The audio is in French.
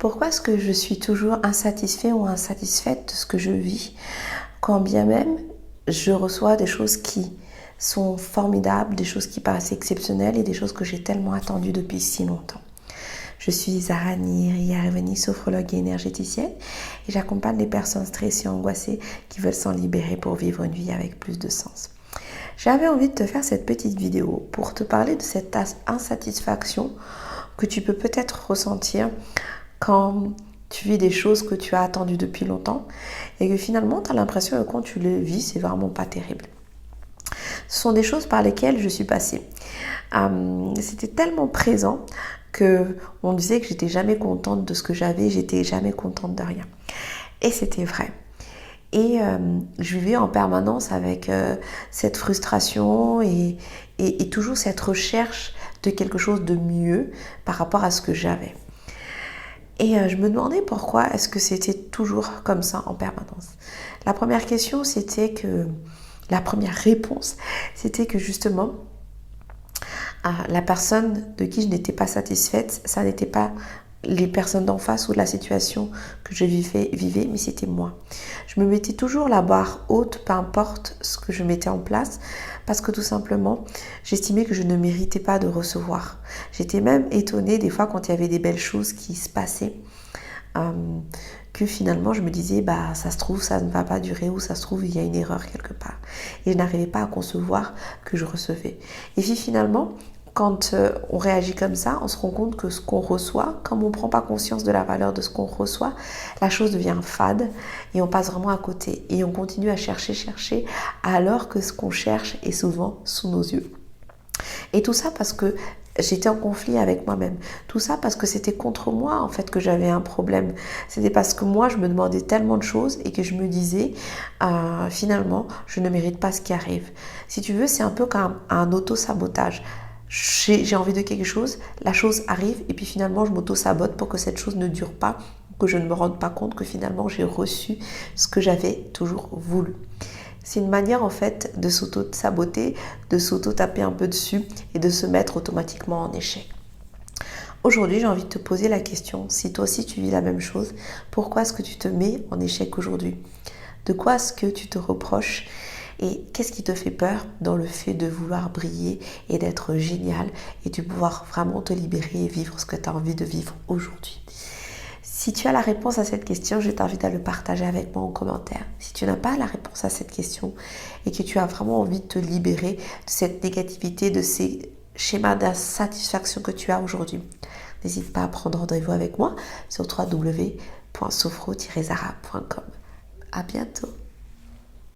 Pourquoi est-ce que je suis toujours insatisfait ou insatisfaite de ce que je vis, quand bien même je reçois des choses qui sont formidables, des choses qui paraissent exceptionnelles et des choses que j'ai tellement attendues depuis si longtemps. Je suis Zahra Nihir-Yarevani, sophrologue et énergéticienne, et j'accompagne les personnes stressées et angoissées qui veulent s'en libérer pour vivre une vie avec plus de sens. J'avais envie de te faire cette petite vidéo pour te parler de cette insatisfaction que tu peux peut-être ressentir quand tu vis des choses que tu as attendues depuis longtemps et que finalement tu as l'impression que quand tu les vis, c'est vraiment pas terrible. Ce sont des choses par lesquelles je suis passée. C'était tellement présent que on disait que j'étais jamais contente de ce que j'avais, j'étais jamais contente de rien. Et c'était vrai. Et je vivais en permanence avec cette frustration et toujours cette recherche de quelque chose de mieux par rapport à ce que j'avais. Et je me demandais pourquoi est-ce que c'était toujours comme ça en permanence. La première réponse, c'était que justement, la personne de qui je n'étais pas satisfaite, ça n'était pas les personnes d'en face ou la situation que je vivais, mais c'était moi. Je me mettais toujours la barre haute, peu importe ce que je mettais en place, parce que tout simplement, j'estimais que je ne méritais pas de recevoir. J'étais même étonnée des fois quand il y avait des belles choses qui se passaient, que finalement je me disais, ça se trouve, ça ne va pas durer, ou ça se trouve, il y a une erreur quelque part. Et je n'arrivais pas à concevoir que je recevais. Et puis finalement, quand on réagit comme ça, on se rend compte que ce qu'on reçoit, comme on ne prend pas conscience de la valeur de ce qu'on reçoit, la chose devient fade et on passe vraiment à côté. Et on continue à chercher, alors que ce qu'on cherche est souvent sous nos yeux. Et tout ça parce que j'étais en conflit avec moi-même. Tout ça parce que c'était contre moi en fait que j'avais un problème. C'était parce que moi je me demandais tellement de choses et que je me disais finalement je ne mérite pas ce qui arrive. Si tu veux, c'est un peu comme un auto-sabotage. J'ai envie de quelque chose, la chose arrive et puis finalement je m'auto-sabote pour que cette chose ne dure pas, que je ne me rende pas compte que finalement j'ai reçu ce que j'avais toujours voulu. C'est une manière en fait de s'auto-saboter, de s'auto-taper un peu dessus et de se mettre automatiquement en échec. Aujourd'hui, j'ai envie de te poser la question, si toi aussi tu vis la même chose, pourquoi est-ce que tu te mets en échec aujourd'hui? De quoi est-ce que tu te reproches? Et qu'est-ce qui te fait peur dans le fait de vouloir briller et d'être génial et de pouvoir vraiment te libérer et vivre ce que tu as envie de vivre aujourd'hui? Si tu as la réponse à cette question, je t'invite à le partager avec moi en commentaire. Si tu n'as pas la réponse à cette question et que tu as vraiment envie de te libérer de cette négativité, de ces schémas d'insatisfaction que tu as aujourd'hui, n'hésite pas à prendre rendez-vous avec moi sur www.sophro-zara.com. À bientôt.